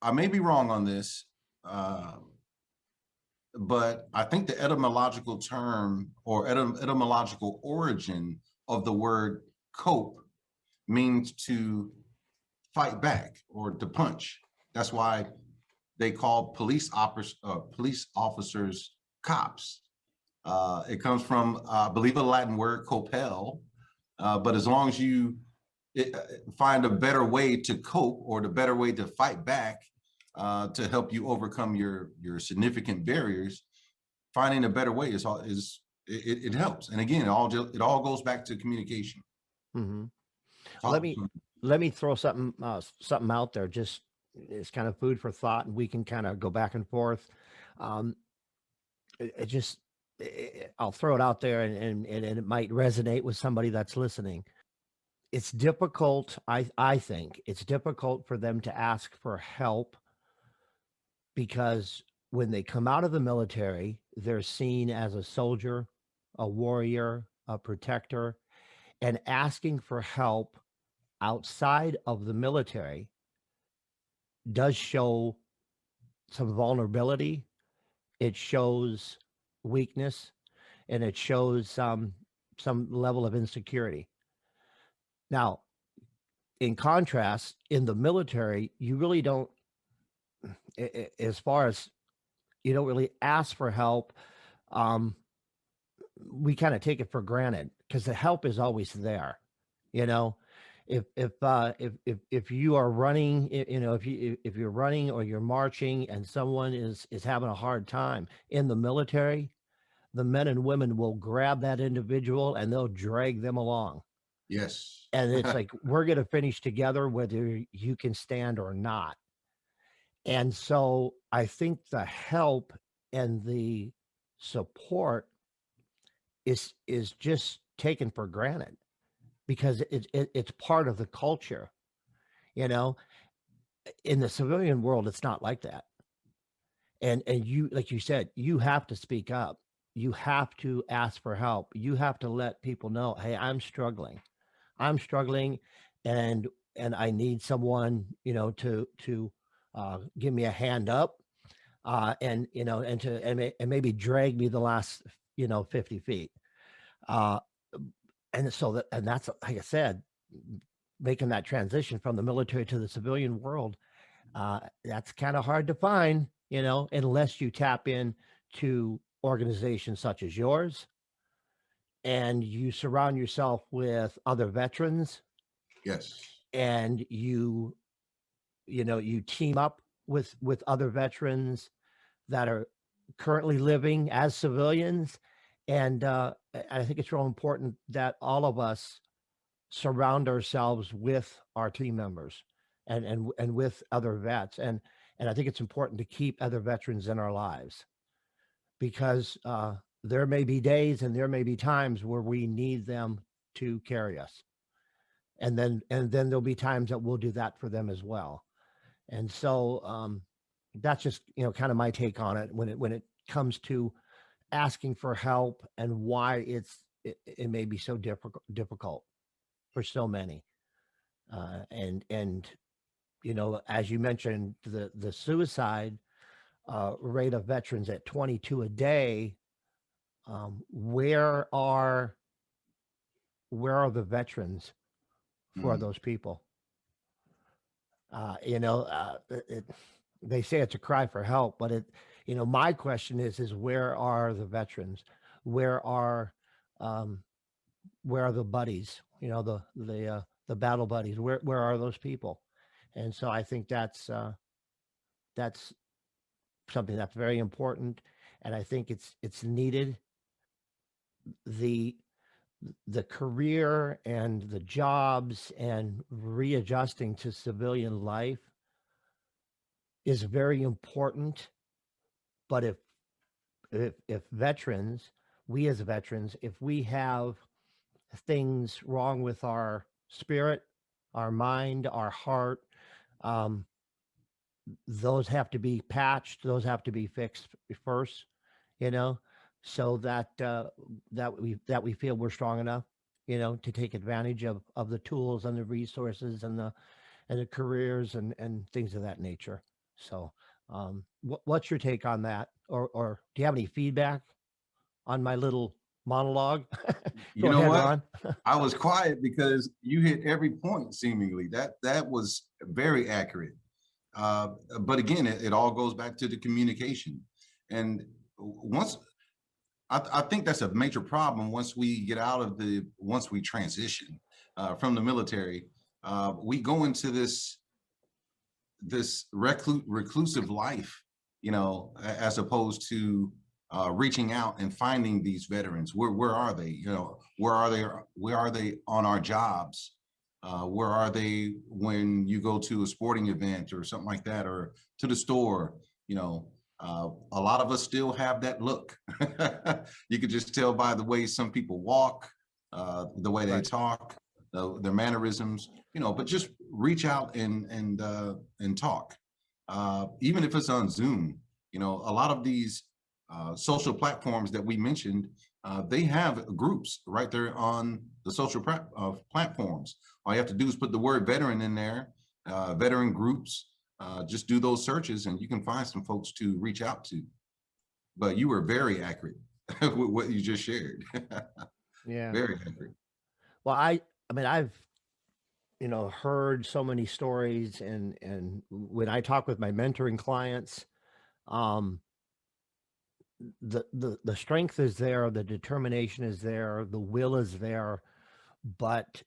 I may be wrong on this, uh, but I think the etymological term or etymological origin of the word cope means to fight back or to punch. That's why they call police officers cops. It comes from, I believe, a Latin word, copel. But as long as you it, find a better way to cope or the better way to fight back to help you overcome your significant barriers, finding a better way it helps. And again, it all goes back to communication. Hmm. Let Talk me to let me throw something out there. Just it's kind of food for thought, and we can kind of go back and forth. Um, it just I'll throw it out there, and it might resonate with somebody that's listening. It's difficult. I think it's difficult for them to ask for help because when they come out of the military, they're seen as a soldier, a warrior, a protector, and asking for help outside of the military does show some vulnerability. It shows weakness, and it shows some level of insecurity. Now, in contrast, in the military, you really don't, as far as you don't really ask for help. Um, we kind of take it for granted because the help is always there. You know, if you are running, if you're running or you're marching and someone is having a hard time in the military, the men and women will grab that individual and they'll drag them along. yes. And it's like, we're going to finish together, whether you can stand or not. And so I think the help and the support is just taken for granted because it's part of the culture. You know, in the civilian world, it's not like that. And you, like you said, you have to speak up. You have to ask for help. You have to let people know, hey, I'm struggling. I'm struggling, and I need someone, to give me a hand up, and maybe drag me the last 50 feet. Uh, and that's like I said, making that transition from the military to the civilian world. That's kind of hard to find, unless you tap in to organizations such as yours and you surround yourself with other veterans, Yes. and you team up with other veterans that are currently living as civilians. And I think it's real important that all of us surround ourselves with our team members and with other vets. And I think it's important to keep other veterans in our lives because there may be days and there may be times where we need them to carry us. And then there'll be times that we'll do that for them as well. And so that's just kind of my take on it when it comes to asking for help and why it may be so difficult for so many. And as you mentioned, the suicide rate of veterans at 22 a day. Where are the veterans for Mm. those people? You know, they say it's a cry for help, but my question is where are the veterans? Where are, um, where are the buddies? The battle buddies. Where are those people? And so I think that's something that's very important, and I think it's needed. The the career and the jobs and readjusting to civilian life is very important. But if veterans, we as veterans, if we have things wrong with our spirit, our mind, our heart, um, those have to be patched. Those have to be fixed first, you know, so that we feel we're strong enough, to take advantage of the tools and the resources and the careers and things of that nature. So, what's your take on that, or do you have any feedback on my little monologue? You Go know ahead, what? Ron. I was quiet because you hit every point seemingly. That was very accurate. Uh, but again, it all goes back to the communication. And once I think that's a major problem once we get out of once we transition from the military, we go into this reclusive life, as opposed to reaching out and finding these veterans. Where are they? Where are they? Where are they on our jobs? Where are they when you go to a sporting event or something like that, or to the store? A lot of us still have that look. You could just tell by the way some people walk, the way they Right. talk, their mannerisms. But just reach out and talk, even if it's on Zoom. A lot of these social platforms that we mentioned, they have groups right there on the social platforms. All you have to do is put the word veteran in there, veteran groups. Just do those searches, and you can find some folks to reach out to. But you were very accurate with what you just shared. Yeah. Very accurate. Well, I mean, I've heard so many stories, and when I talk with my mentoring clients, um, the strength is there, the determination is there, the will is there, but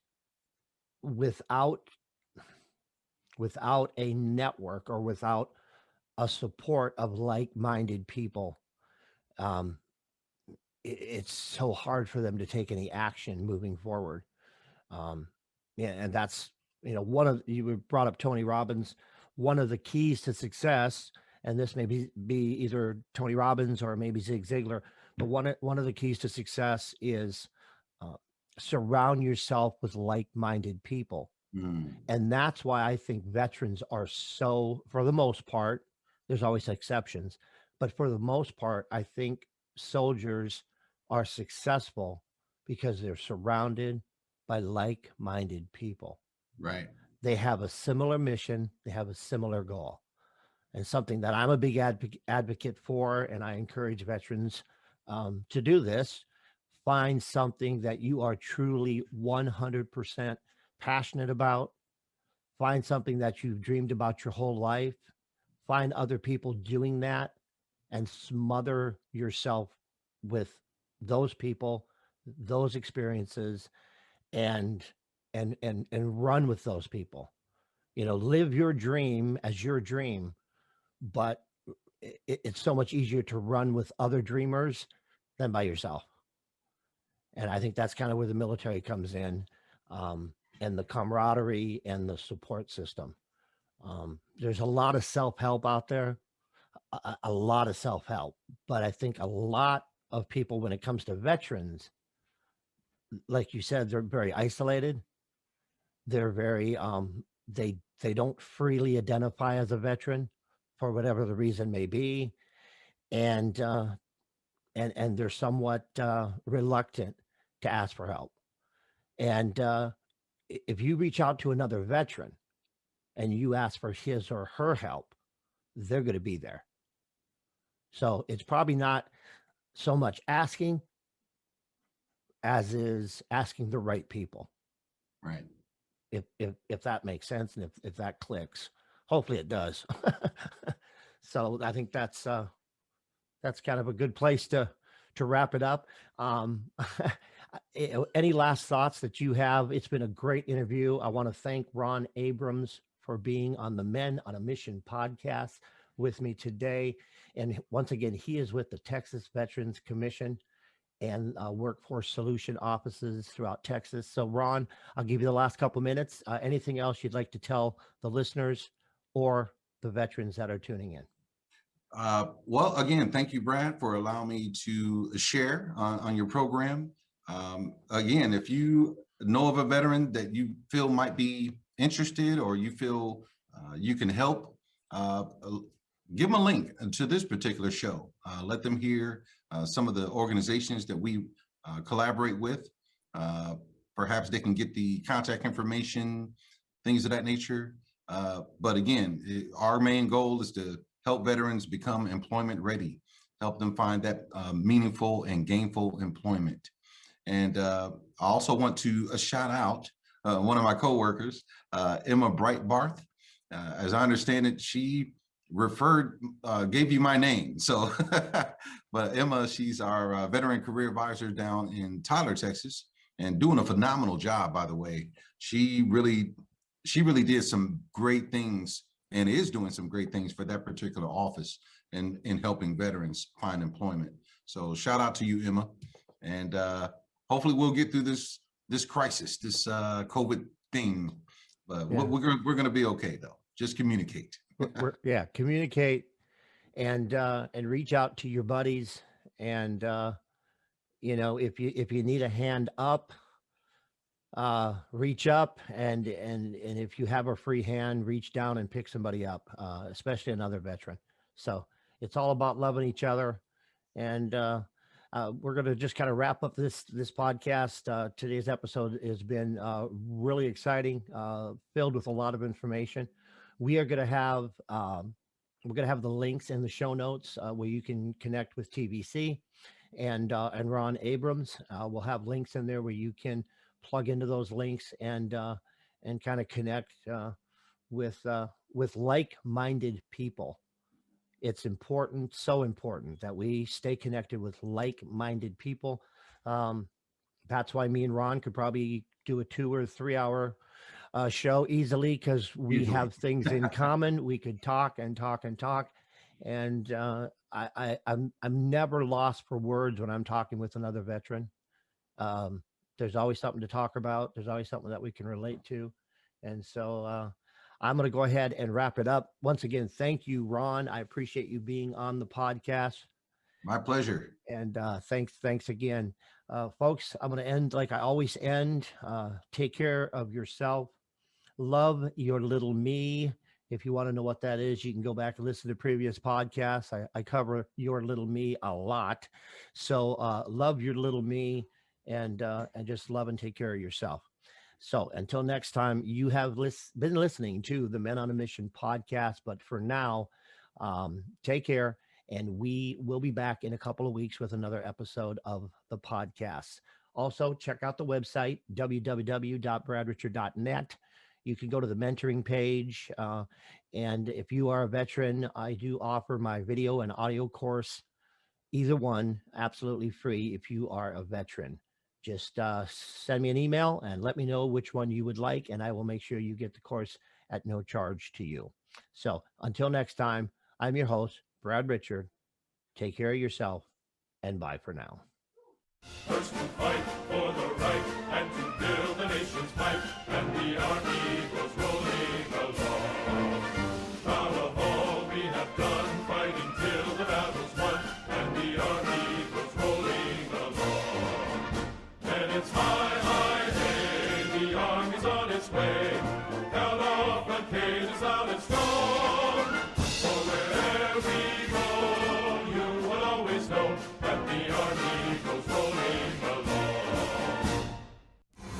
without without a network or without a support of like-minded people, um, it's so hard for them to take any action moving forward. Um, yeah, and that's one of you brought up Tony Robbins. One of the keys to success, and this may be either Tony Robbins or maybe Zig Ziglar, but one of the keys to success is uh, surround yourself with like-minded people. Mm, And that's why I think veterans are so, for the most part, there's always exceptions, but for the most part, I think soldiers are successful because they're surrounded by like minded people. right. They have a similar mission, they have a similar goal, and something that I'm a big advocate for. And I encourage veterans to do this. Find something that you are truly 100% passionate about. Find something that you've dreamed about your whole life. Find other people doing that and smother yourself with those people, those experiences, and and run with those people. Live your dream as your dream, but it's so much easier to run with other dreamers than by yourself. And I think that's kind of where the military comes in, and the camaraderie and the support system. There's a lot of self help out there, a lot of self help, but I think a lot of people, when it comes to veterans, like you said, they're very isolated. They're very they don't freely identify as a veteran for whatever the reason may be, and and they're somewhat reluctant to ask for help. And if you reach out to another veteran and you ask for his or her help, they're going to be there. So it's probably not so much asking as is asking the right people. Right. if that makes sense and if that clicks. Hopefully it does. So I think that's kind of a good place to wrap it up. Um, any last thoughts that you have? It's been a great interview. I want to thank Ron Abrams for being on the Men on a Mission podcast with me today. And once again, he is with the Texas Veterans Commission and workforce solution offices throughout Texas. So, Ron, I'll give you the last couple minutes. Anything else you'd like to tell the listeners or the veterans that are tuning in? Well, again, thank you, Brad, for allowing me to share on your program. Again, if you know of a veteran that you feel might be interested or you feel you can help, give them a link to this particular show. Let them hear some of the organizations that we collaborate with. Perhaps they can get the contact information, things of that nature. But again, our main goal is to help veterans become employment ready, help them find that meaningful and gainful employment. And I also want to shout out one of my coworkers, Emma Breitbarth. As I understand it, she gave you my name. So, but Emma, she's our veteran career advisor down in Tyler, Texas, and doing a phenomenal job, by the way. She really did some great things and is doing some great things for that particular office and in helping veterans find employment. So shout out to you, Emma. And hopefully we'll get through this crisis, this COVID thing. But yeah, we're going to be okay, though. Just communicate. Communicate and reach out to your buddies. And, if you need a hand up, reach up, and if you have a free hand, reach down and pick somebody up, especially another veteran. So it's all about loving each other. And we're going to just kind of wrap up this podcast. Today's episode has been really exciting, filled with a lot of information. We are going to have the links in the show notes where you can connect with TVC and Ron Abrams. We'll have links in there where you can plug into those links and kind of connect with like-minded people. It's important, so important that we stay connected with like-minded people. That's why me and Ron could probably do a 2 or 3 hour show easily, because we have things in common. We could talk and talk and talk. And I'm never lost for words when I'm talking with another veteran. There's always something to talk about. There's always something that we can relate to. And so I'm going to go ahead and wrap it up. Once again, thank you, Ron. I appreciate you being on the podcast. My pleasure. And thanks again. Folks, I'm going to end like I always end. Take care of yourself. Love your little me. If you want to know what that is, you can go back and listen to previous podcasts. I cover your little me a lot. So love your little me and just love and take care of yourself. So until next time, you have been listening to the Men on a Mission podcast. But for now, take care. And we will be back in a couple of weeks with another episode of the podcast. Also, check out the website, www.bradrichard.net. You can go to the mentoring page. And if you are a veteran, I do offer my video and audio course, either one, absolutely free if you are a veteran. Just send me an email and let me know which one you would like, and I will make sure you get the course at no charge to you. So until next time, I'm your host, Brad Richard. Take care of yourself, and bye for now. First to fight for the right and to build the nation's might, and the army goes rolling along. Proud of all we have done, fighting till the battle's won, and the army goes rolling along. And it's high, high, hey, the army's on its way. Count off the cages loud and strong. For wherever we go, you will always know that the army goes rolling along.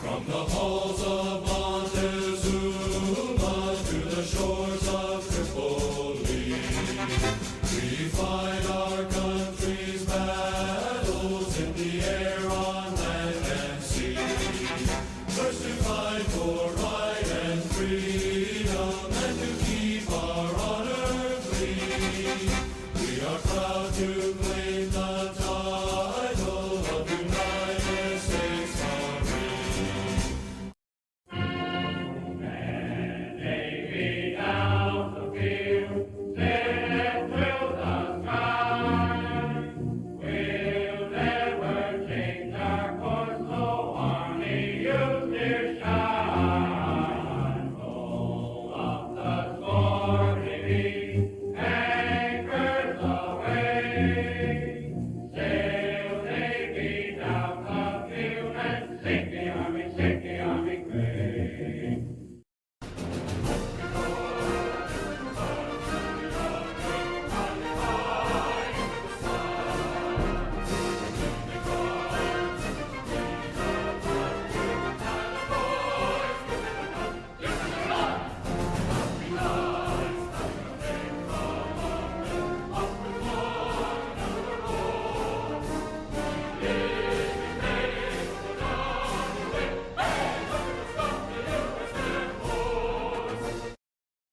From the halls of Montezuma to the shores of Tripoli, we fight our country's battles in the air.